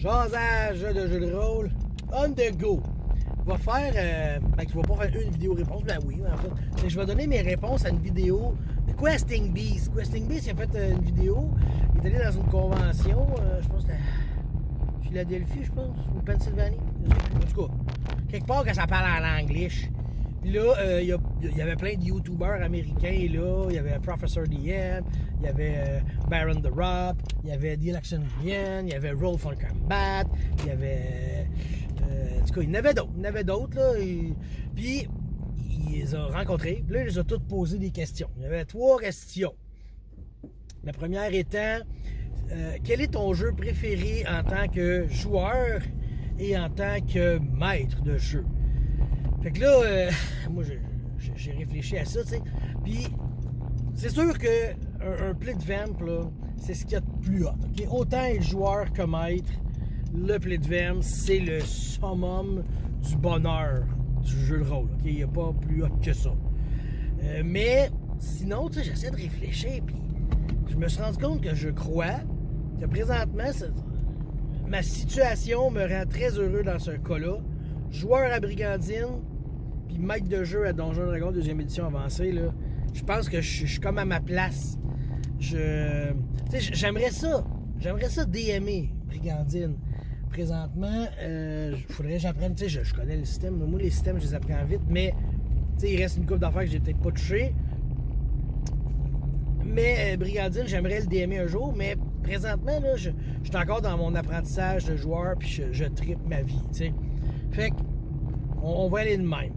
Jasage de jeu de rôle on the go. Va faire, tu vas pas faire une vidéo réponse, ben oui, en fait. Je vais donner mes réponses à une vidéo de Questing Beast. Questing Beast, il a fait une vidéo, il est allé dans une convention, je pense que c'était à Philadelphie, je pense, ou Pennsylvanie, en tout cas, quelque part que ça parle en anglais. Puis là, il y avait plein de YouTubers américains, là, il y avait Professor DM, il y avait Baron the Rock, il y avait The Election Vienne, il y avait Roll for Combat, il y avait... en tout cas, il y en avait d'autres, là. Puis, il les a rencontrés. Puis là, il les a tous posé des questions. Il y avait 3 questions. La première étant, quel est ton jeu préféré en tant que joueur et en tant que maître de jeu? Fait que là, moi, j'ai réfléchi à ça, tu sais. Puis, c'est sûr que un Play de Vamp, là, c'est ce qu'il y a de plus hot. Okay? Autant être joueur que maître, le Play de Vamp, c'est le summum du bonheur du jeu de rôle. Okay? Il n'y a pas plus hot que ça. Mais, sinon, tu sais, j'essaie de réfléchir, puis je me suis rendu compte que je crois que présentement, ma situation me rend très heureux dans ce cas-là. Joueur à Brigandine, puis maître de jeu à Donjons & Dragons 2e édition avancée, là, je pense que je suis comme à ma place. J'aimerais ça DMer Brigandine. Présentement, faudrait que j'apprenne, je connais le système, moi les systèmes, je les apprends vite, mais il reste une couple d'affaires que j'ai peut-être pas touché. Mais Brigandine, j'aimerais le DMer un jour, mais présentement, là, je suis encore dans mon apprentissage de joueur, puis je trippe ma vie, t'sais. Fait que, on va aller de même.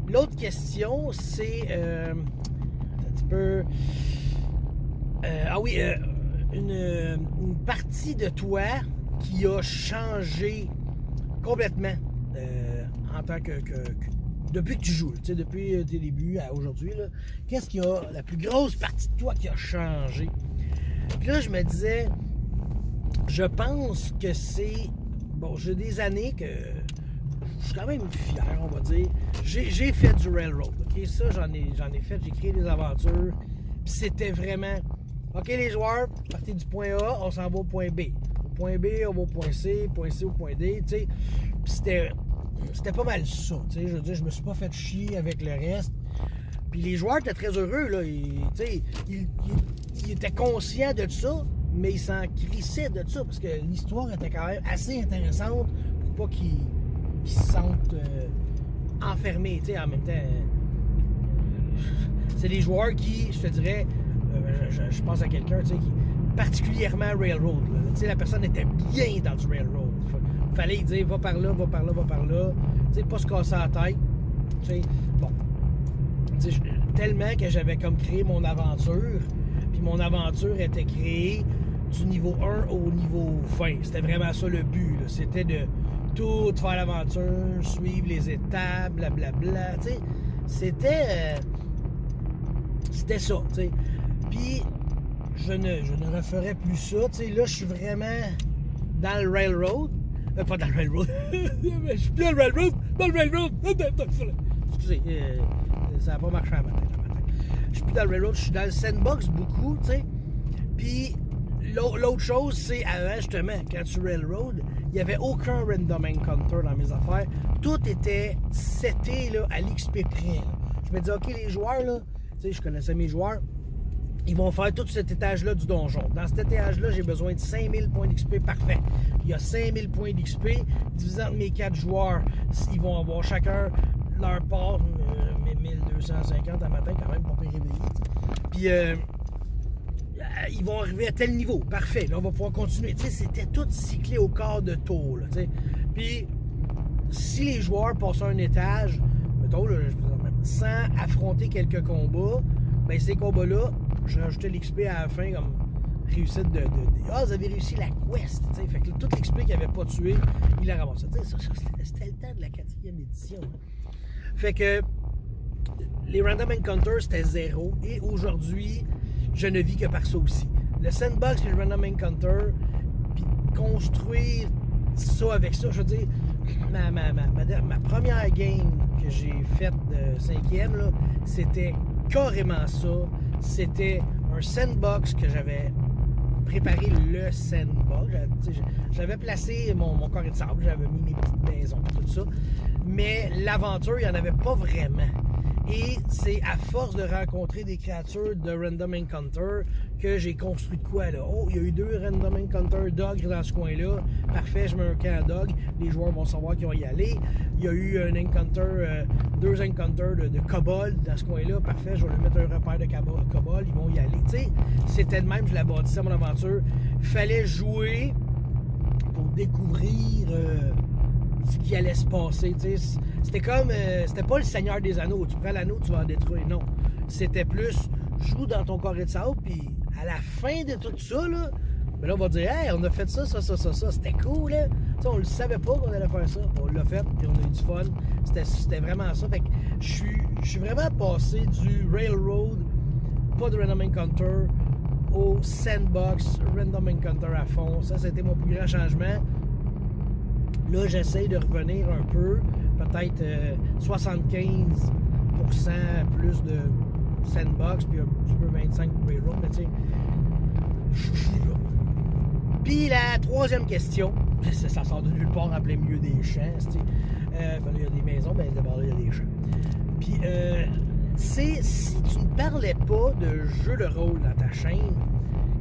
L'autre question, c'est un petit peu... une partie de toi qui a changé complètement en tant que depuis que tu joues, depuis tes débuts à aujourd'hui. Qu'est-ce qui a la plus grosse partie de toi qui a changé? Puis là, je me disais, je pense que c'est... Bon, j'ai des années que... Je suis quand même fier, on va dire. J'ai fait du railroad, ok? Ça, j'en ai fait, j'ai créé des aventures. Puis c'était vraiment... OK, les joueurs, partez du point A, on s'en va au point B. Au point B, on va au point C au point D, tu sais. Puis c'était pas mal ça, tu sais. Je veux dire, je me suis pas fait chier avec le reste. Puis les joueurs étaient très heureux, là. Ils étaient conscients de ça, mais ils s'en crissaient de ça, parce que l'histoire était quand même assez intéressante pour pas qu'ils se sentent enfermés, tu sais, en même temps. C'est des joueurs qui, je te dirais, je pense à quelqu'un, tu sais, qui particulièrement railroad, tu sais, la personne était bien dans du railroad. Fallait lui dire, va par là, va par là, va par là, tu sais, pas se casser la tête, tu sais, bon. Tu sais, tellement que j'avais comme créé mon aventure, puis mon aventure était créée du niveau 1 au niveau 20. C'était vraiment ça le but, là. C'était de tout faire l'aventure, suivre les étapes, blablabla, tu sais. C'était ça, tu sais. Puis, je ne referais plus ça, tu sais. Là, je suis vraiment dans le railroad. Pas dans le railroad. Je suis plus dans le railroad. Dans le railroad. Excusez, ça n'a pas marché à matin. Je suis plus dans le railroad, je suis dans le sandbox beaucoup, tu sais. Puis, l'autre chose, c'est avant, justement, quand tu railroad, il n'y avait aucun random encounter dans mes affaires. Tout était seté là, à l'XP près. Là. Je me disais, OK, les joueurs, là, tu sais, je connaissais mes joueurs, ils vont faire tout cet étage-là du donjon. Dans cet étage-là, j'ai besoin de 5000 points d'XP parfait. Il y a 5000 points d'XP divisé entre mes 4 joueurs. Ils vont avoir chacun leur part, 1250 à matin, quand même, pour pas réveiller. Puis, ils vont arriver à tel niveau. Parfait. Là, on va pouvoir continuer. Tu sais, c'était tout cyclé au quart de tour. Là, tu sais. Puis, si les joueurs passaient un étage, mettons, là, sans affronter quelques combats, ben ces combats-là, je rajoutais l'XP à la fin comme réussite de vous avez réussi la quest. Tu sais. Fait que là, tout l'XP qu'il n'avait pas tué, il l'a ramassé. Tu sais, c'était le temps de la 4e édition. Hein. Fait que les random encounters, c'était 0. Et aujourd'hui, je ne vis que par ça aussi. Le sandbox et le random encounter, puis construire ça avec ça, je veux dire, ma première game que j'ai faite de 5e, là, c'était carrément ça. C'était un sandbox que j'avais préparé, le sandbox. J'avais placé mon carré de sable, j'avais mis mes petites maisons, tout ça. Mais l'aventure, il n'y en avait pas vraiment. Et c'est à force de rencontrer des créatures de Random Encounter que j'ai construit de quoi là. Oh, il y a eu 2 Random Encounter Dogs dans ce coin-là. Parfait, je mets un camp à Dog. Les joueurs vont savoir qu'ils vont y aller. Il y a eu un encounter, 2 encounters de kobolds dans ce coin-là. Parfait, je vais leur mettre un repère de kobolds. Ils vont y aller. Tu sais, c'était de même, je la bâtissais mon aventure. Fallait jouer pour découvrir ce qui allait se passer. C'était comme, c'était pas le Seigneur des Anneaux. Tu prends l'anneau, tu vas en détruire. Non. C'était plus, joue dans ton carré de sable, puis à la fin de tout ça, là, ben là on va dire, hey, on a fait ça. C'était cool, là. T'sais, on le savait pas qu'on allait faire ça. On l'a fait, puis on a eu du fun. C'était vraiment ça. Fait que je suis vraiment passé du Railroad, pas de Random Encounter, au Sandbox, Random Encounter à fond. Ça a été mon plus grand changement. Là, j'essaye de revenir un peu, peut-être 75% plus de Sandbox, puis un petit peu 25% de Railroad, mais tu sais, je suis là. Puis la troisième question, ça sort de nulle part en plein milieu des champs, il y a des maisons, mais d'abord il y a des champs. Puis, c'est si tu ne parlais pas de jeu de rôle dans ta chaîne,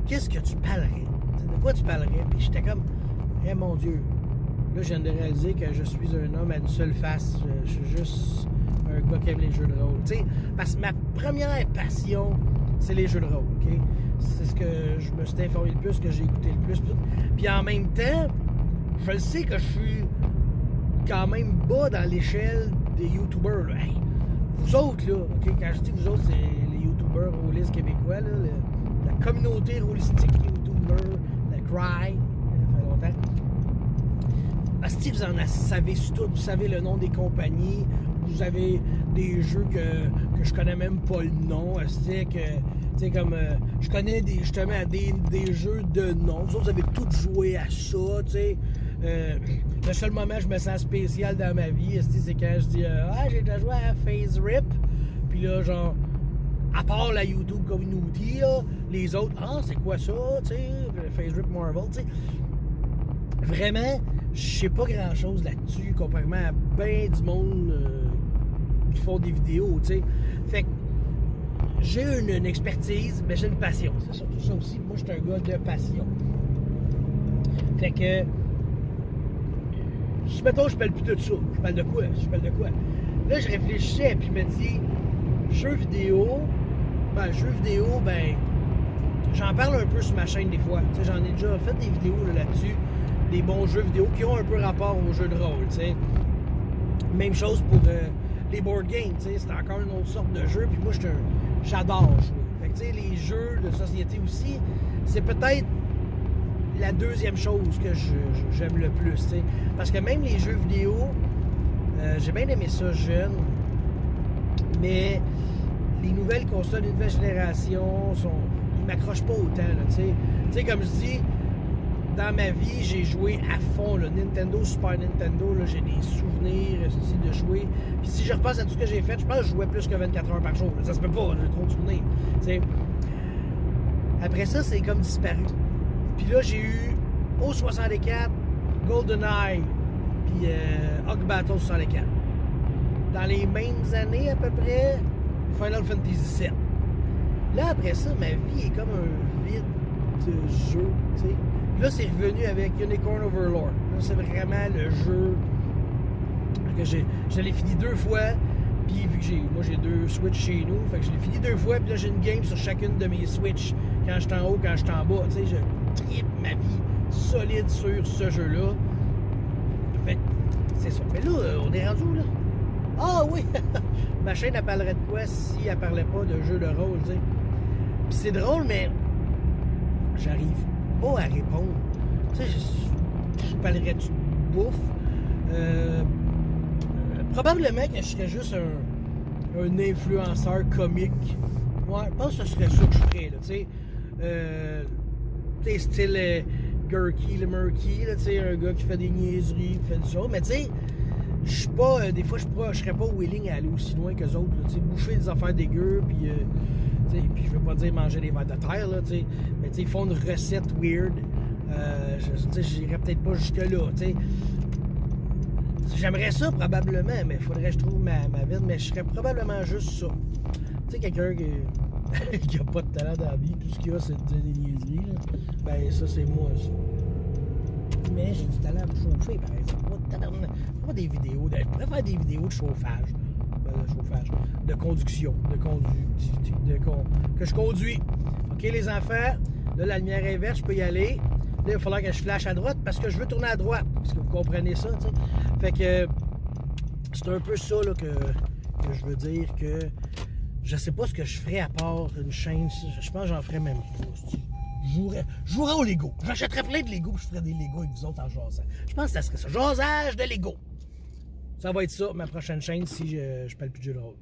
qu'est-ce que tu parlerais? T'sais, de quoi tu parlerais? Puis j'étais comme, eh mon Dieu, là je viens de réaliser que je suis un homme à une seule face. Je suis juste un gars qui aime les jeux de rôle. T'sais, parce que ma première passion, c'est les jeux de rôle. Okay? C'est ce que je me suis informé le plus, que j'ai écouté le plus. Puis en même temps, je le sais que je suis quand même bas dans l'échelle des YouTubers. Là. Hey, vous autres, là, okay? Quand je dis vous autres, c'est les YouTubers rôlistes québécois, là, la communauté rôlistique YouTuber, la Cry, ça fait longtemps. Asti, vous en savez tout, vous savez le nom des compagnies, vous avez des jeux que je connais même pas le nom, asti, que, tu sais, comme, je connais justement des jeux de nom, vous autres, vous avez tous joué à ça, tu sais. Le seul moment où je me sens spécial dans ma vie, c'est quand je dis j'ai déjà joué à Phase Rip, puis là, genre, à part la YouTube Community, là, les autres, c'est quoi ça, tu sais, Phase Rip Marvel, tu sais. Vraiment, je sais pas grand chose là-dessus, comparément à ben du monde qui font des vidéos, tu sais. Fait que j'ai une expertise, mais j'ai une passion, c'est surtout ça aussi. Moi, je suis un gars de passion. Fait que mettons, je parle plus de ça. Je parle de quoi? Là, je réfléchissais, puis je me dis, jeux vidéo, j'en parle un peu sur ma chaîne des fois. Tu sais, j'en ai déjà fait des vidéos là-dessus, des bons jeux vidéo qui ont un peu rapport aux jeux de rôle, tu sais. Même chose pour les board games, tu sais, c'est encore une autre sorte de jeu, puis moi, j'adore jouer. Fait que, tu sais, les jeux de société aussi, c'est peut-être la deuxième chose que j'aime le plus, t'sais. Parce que même les jeux vidéo, j'ai bien aimé ça jeune, mais les nouvelles consoles, les nouvelles générations, ils m'accrochent pas autant, tu sais, comme je dis, dans ma vie, j'ai joué à fond, là, Nintendo, Super Nintendo, là, j'ai des souvenirs de jouer. Puis si je repasse à tout ce que j'ai fait, je pense que je jouais plus que 24 heures par jour. Là. Ça se peut pas, j'ai trop de souvenirs, t'sais. Après ça, c'est comme disparu. Puis là, j'ai eu au 64, GoldenEye, puis Hog Battle 64. Dans les mêmes années, à peu près, Final Fantasy VII. Là, après ça, ma vie est comme un vide de jeu, tu sais. Puis là, c'est revenu avec Unicorn Overlord. Là, c'est vraiment le jeu que je l'ai fini 2 fois. Puis vu que j'ai 2 Switch chez nous, fait que je l'ai fini 2 fois, puis là, j'ai une game sur chacune de mes Switch. Quand je suis en haut, quand je suis en bas, tu sais, je tripe ma vie solide sur ce jeu-là. Fait c'est ça. Mais là, on est rendu là. Ah oui! Ma chaîne, elle parlerait de quoi si elle parlait pas de jeu de rôle, tu sais. Puis c'est drôle, mais j'arrive pas à répondre. Tu sais, je parlerais de bouffe. Probablement que je serais juste un influenceur comique. Ouais, je pense que ce serait ça que je ferais, là, tu sais. Tu sais, style Gurky, le Murky, là, tu sais, un gars qui fait des niaiseries, qui fait du ça. Mais tu sais, je suis pas, des fois, je serais pas willing à aller aussi loin qu'eux autres, tu sais, bouffer des affaires dégueu, puis, tu sais, puis je veux pas dire manger des vers de terre, là, tu sais, mais tu sais, ils font une recette weird, J'irais peut-être pas jusque-là. J'aimerais ça probablement, mais il faudrait que je trouve ma vie, mais je serais probablement juste ça. Tu sais, quelqu'un qui a pas de talent dans la vie, tout ce qu'il a, c'est de dire des niaiseries. Là. Ben, ça, c'est moi, ça. Mais j'ai du talent pour chauffer, par exemple. Pas des vidéos, je pourrais faire des vidéos de chauffage. De conduction, que je conduis. OK, les enfants, là, la lumière est verte, je peux y aller. Là, il va falloir que je flash à droite parce que je veux tourner à droite. Parce que vous comprenez ça, tu sais. Fait que c'est un peu ça là, que je veux dire que je sais pas ce que je ferais à part une chaîne. Je pense que j'en ferais même pas. Je jouerais au Lego. J'achèterais plein de Lego et je ferais des Lego avec vous autres en jasant. Je pense que ça serait ça. Jasage de Lego. Ça va être ça, ma prochaine chaîne, si je parle plus de jeu de rôle.